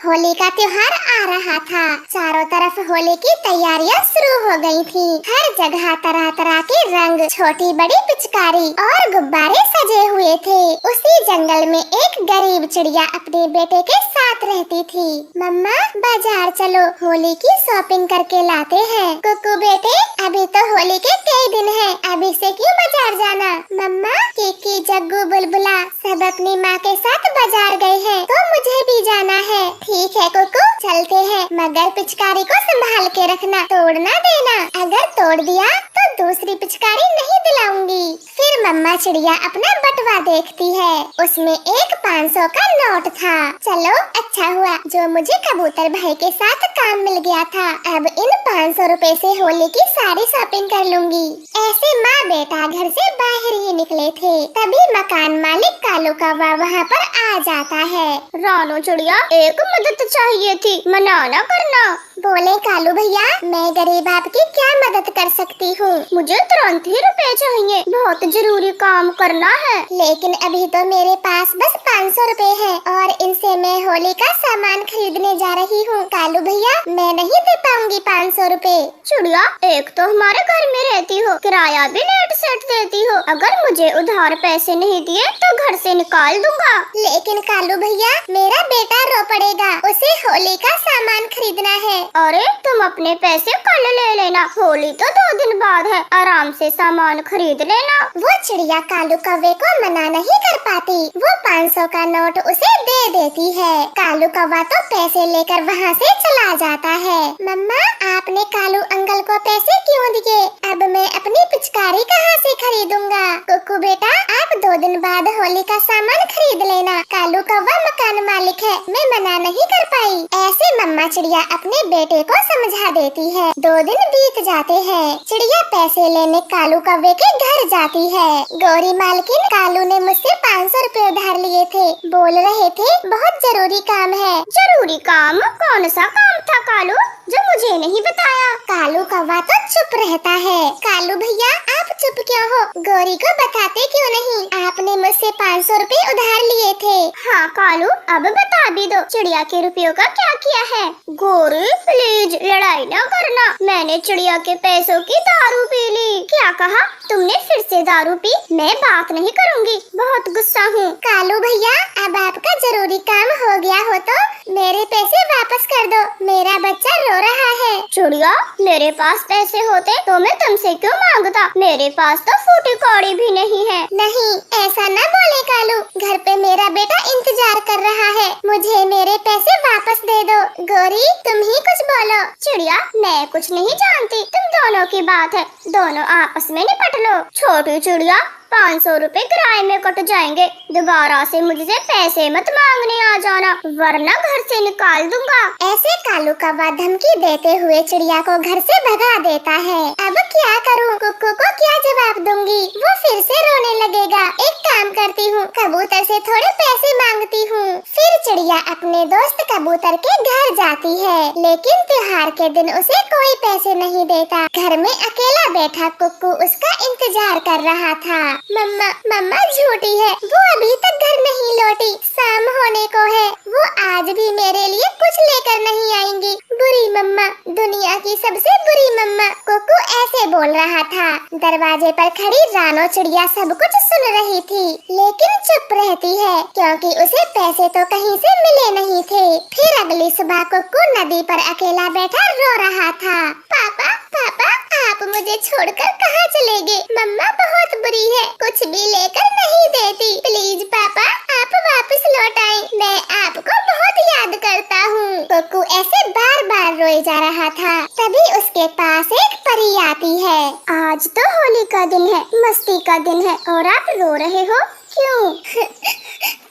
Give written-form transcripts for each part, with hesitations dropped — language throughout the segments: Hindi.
होली का त्योहार आ रहा था। चारों तरफ होली की तैयारियां शुरू हो गई थी। हर जगह तरह तरह के रंग, छोटी बड़ी पिचकारी और गुब्बारे सजे हुए थे। उसी जंगल में एक गरीब चिड़िया अपने बेटे के साथ रहती थी। मम्मा, बाजार चलो, होली की शॉपिंग करके लाते हैं। कुकू बेटे, अभी तो होली के कई दिन हैं, अभी से क्यों बाजार जाना? मम्मा, कीकी, जग्गू, बुलबुला सब अपनी माँ के साथ बाजार गए हैं, तो मुझे भी जाना है। ठीक है कुकू, चलते हैं, मगर पिचकारी को संभाल के रखना, तोड़ ना देना। अगर तोड़ दिया तो दूसरी पिचकारी नहीं दिलाऊंगी। फिर मम्मा चिड़िया अपना बटुआ देखती है, उसमें एक 500 का नोट था। चलो, अच्छा हुआ जो मुझे कबूतर भाई के साथ काम मिल गया था। अब इन 500 रुपए से होली की सारी शॉपिंग कर लूंगी। ऐसे माँ बेटा घर से बाहर ही निकले थे, तभी मकान मालिक कालू कौवा वहाँ पर आ जाता है। रानू चिड़िया, एक मदद चाहिए थी, मना ना करना। बोले कालू भैया, मैं गरीब आपकी क्या मदद कर सकती हूँ? मुझे तुरंत ही रुपए चाहिए, बहुत जरूरी काम करना है। लेकिन अभी तो मेरे पास बस 500 रुपए है और इनसे मैं होली का सामान खरीदने जा रही हूँ। कालू भैया, मैं नहीं दे पाऊंगी 500 रुपए। चिड़िया, एक तो हमारे घर में रहती हो, किराया भी नेट सेट देती हो, अगर मुझे उधार पैसे नहीं दिए तो घर से निकाल दूंगा। लेकिन कालू भैया, मेरा बेटा रो पड़ेगा, उसे होली का सामान खरीदना है। अरे, तुम अपने पैसे कल ले लेना, होली तो 2 दिन बाद है, आराम से सामान खरीद लेना। वो चिड़िया कालू कौवे को मना नहीं कर पाती, वो 500 का नोट उसे दे देती है। कालू कौवा तो पैसे लेकर वहाँ से चला जाता है। मम्मा, आपने कालू अंकल को पैसे क्यों दिए? अब मैं अपनी पिचकारी कहाँ से खरीदूंगा? कुकू बेटा, आप 2 दिन बाद होली का सामान खरीद लेना, कालू कौवा मकान मालिक है, मैं मना नहीं कर पाई। ऐसे मम्मा चिड़िया अपने बेटे को समझा देती है। 2 दिन बीत जाते हैं, चिड़िया पैसे लेने कालू कौवे के घर जाती है। गौरी मालकिन, कालू ने मुझसे 500 रुपए उधार लिए थे, बोल रहे थे बहुत जरूरी काम है। जरूरी काम? कौन सा काम था कालू, जो मुझे नहीं बताया? कालू कौवा तो चुप रहता है। कालू भैया, आप चुप क्यों हो? गौरी को बताते क्यों नहीं? आपने मुझसे 500 रुपए उधार लिए थे। हाँ कालू, अब बता भी दो, चिड़िया के रुपयों का क्या किया है? गौरी प्लीज लड़ाई न करना, मैंने चिड़िया के पैसों की दारू पी ली। क्या कहा तुमने? फिर से दारू पी? मैं बात नहीं करूँगी, बहुत गुस्सा हूँ। कालू भैया, अब आपका जरूरी काम हो गया हो तो मेरे पैसे वापस कर दो, मेरा बच्चा रो रहा है। चिड़िया, मेरे पास पैसे होते तो मैं तुमसे क्यों मांगता? मेरे पास तो फूटी कौड़ी भी नहीं है। नहीं, ऐसा न बोले कालू, घर पे मेरा बेटा इंतजार कर रहा है, मुझे मेरे पैसे वापस दे दो। गौरी, तुम ही कुछ बोलो। चिड़िया, मैं कुछ नहीं जानती, तुम दोनों की बात है, दोनों आपस में निपट लो। छोटी चिड़िया, 500 रुपए किराए में कट जाएंगे, दोबारा से मुझसे पैसे मत मांगने आ जाना, वरना घर से निकाल दूंगा। ऐसे कालू कौवा धमकी देते हुए चिड़िया को घर से भगा देता है। अब क्या करूं? कुकू को क्या जवाब दूंगी? वो फिर से रोने लगेगा। एक काम करती हूँ, कबूतर से थोड़े पैसे मांगती हूँ। फिर चिड़िया अपने दोस्त कबूतर के घर जाती है, लेकिन त्योहार के दिन उसे कोई पैसे नहीं देता। घर में अकेला बैठा कुकू उसका इंतजार कर रहा था। मम्मा, मम्मा झूठी है, वो अभी तक घर नहीं लौटी, शाम होने को है, वो आज भी मेरे लिए कुछ लेकर नहीं आएंगी। बुरी मम्मा, दुनिया की सबसे बुरी मम्मा। कुकू ऐसे बोल रहा था। दरवाजे पर खड़ी रानो चिड़िया सब कुछ सुन रही थी, लेकिन चुप रहती है, क्योंकि उसे पैसे तो कहीं से मिले नहीं थे। फिर अगली सुबह कुकू नदी पर अकेला बैठा रो रहा था। पापा, पापा, आप मुझे छोड़कर कहाँ चले गए? मम्मा बहुत बुरी है, कुछ भी लेकर नहीं देती, प्लीज पापा आप वापस लौट आए, मैं आपको बहुत याद करता हूँ। कुकू ऐसे बार बार रोए जा रहा था, तभी उसके पास एक परी आती है। आज तो होली का दिन है, मस्ती का दिन है, और आप रो रहे हो क्यों?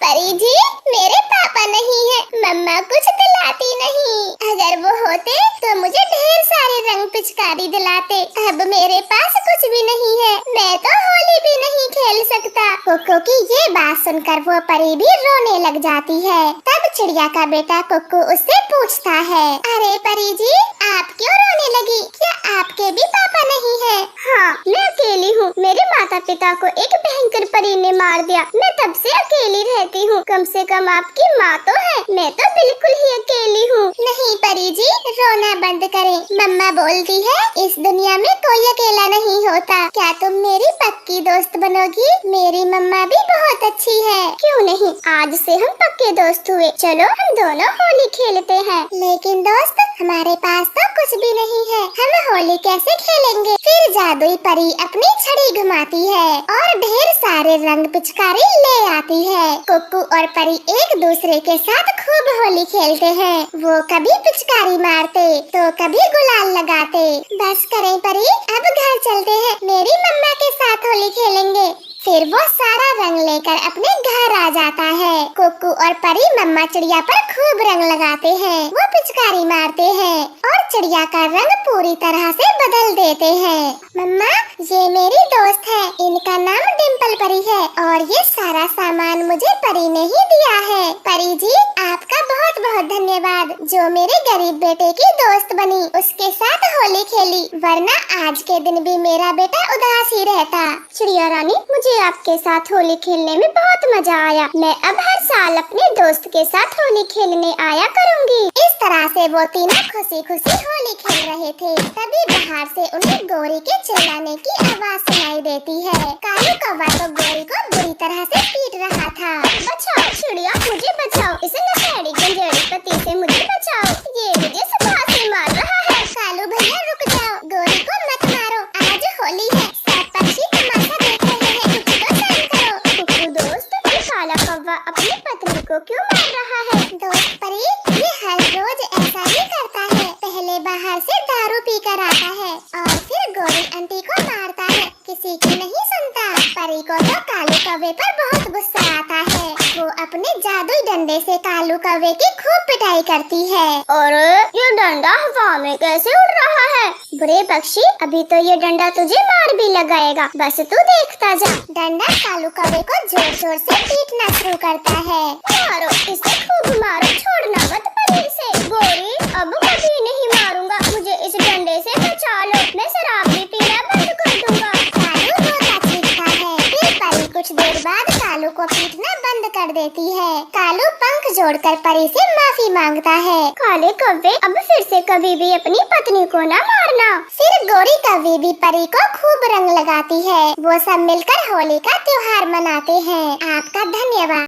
परी जी, मेरे पापा नहीं है, मम्मा कुछ दिलाती नहीं, अगर वो होते तो मुझे ढेर सारे रंग पिचकारी दिलाते। अब मेरे पास कुछ भी नहीं है, मैं तो होली भी नहीं खेल सकता। कुकू की ये बात सुनकर वो परी भी रोने लग जाती है। तब चिड़िया का बेटा कुकू उससे पूछता है, अरे परी जी, आप क्यों रोने लगी? क्या आपके भी पापा नहीं है? हाँ, मैं अकेली हूँ, मेरे माता पिता को एक भयंकर परी ने मार दिया, मैं तब से अकेली रहती हूँ। कम से कम आपकी माँ तो है, मैं तो बिल्कुल ही अकेली हूँ। नहीं परी जी, रोना बंद करें। मम्मा बोलती है इस दुनिया में कोई अकेला नहीं होता। क्या तुम मेरी पक्की दोस्त बनोगी? मेरी मम्मा भी बहुत अच्छी है। क्यों नहीं, आज से हम पक्के दोस्त हुए। चलो हम दोनों होली खेलते हैं। लेकिन दोस्त, हमारे पास तो कुछ भी नहीं है। हम होली कैसे खेलेंगे? फिर जादुई परी अपनी छड़ी घुमाती है और ढेर सारे रंग पिचकारी ले आती है। कुक्कू और परी एक दूसरे के साथ खूब होली खेलते हैं। वो कभी पिचकारी मारते तो कभी गुलाल लगाते। बस करें परी, अब घर चलते हैं। मेरी मम्मा के साथ होली खेलेंगे। फिर वो सारा रंग लेकर अपने घर आ जाता है। कुक्कू और परी मम्मा चिड़िया पर खूब रंग लगाते हैं। वो पिचकारी मारते हैं और चिड़िया का रंग पूरी तरह से बदल देते हैं। मम्मा, ये मेरी दोस्त है। इनका नाम डिम्पल परी है और ये सारा सामान मुझे परी ने ही दिया है। परी जी, आपका बहुत बहुत धन्यवाद जो मेरे गरीब बेटे की दोस्त बनी, उसके साथ होली खेली, वरना आज के दिन भी मेरा बेटा उदास ही रहता। चिड़िया रानी, मुझे आपके साथ होली खेलने में बहुत मजा आया। मैं अब हर साल अपने दोस्त के साथ होली खेलने आया करूँगी। इस तरह से वो तीनों खुशी खुशी होली खेल रहे थे। तभी बाहर से उन्हें गोरी के चिल्लाने की आवाज सुनाई देती है। कालू कौवा तो गोरी को बुरी तरह से पीट रहा था। बचाओ चिड़िया, मुझे बचाओ। इस नशेड़ी गंजेड़ी पति से मुझे बचाओ। ये मुझे सुबह से मार रहा है। कालू भैया रुक जाओ, गोरी को मत मारो, आज होली है। सब पक्षी तमाशा देख रहे हैं, कुछ तो सहन करो। कुक्कू दोस्त, ये काला कौवा अपनी पत्नी को क्यों मार रहा है? दोस्त परी, ये हर रोज ऐसा ही करता है। पहले बाहर से दारू पी कर आता है और फिर गोरी आंटी को मारता है। किसी की नहीं सुनता। परी को तो कालू कौवे पर बहुत गुस्सा आता है। वो अपने जादुई डंडे से कालू कौवे की खूब पिटाई करती है। और ये डंडा हवा में कैसे उड़ रहा है? बुरे पक्षी, अभी तो ये डंडा तुझे मार भी लगाएगा, बस तू देखता जा। डंडा कालू कौवे को जोर जोर से पीटना शुरू करता है। मारो इसे, खूब मारो, छोड़ना मत परी से। गोरी, अब कभी नहीं मारूंगा, मुझे इस डंडे से बचा लो। मैं शराब भी पीना बंद कर दूंगा। कालू रोता चीखता है। फिर परी कुछ देर बाद कालू को पीटना बंद कर देती है। कालू पंख जोड़कर परी से माफी मांगता है। काले कौवे, अब फिर से कभी भी अपनी पत्नी को ना मारना। फिर गोरी कौवे भी परी को खूब रंग लगाती है। वो सब मिलकर होली का त्योहार मनाते हैं। आपका धन्यवाद।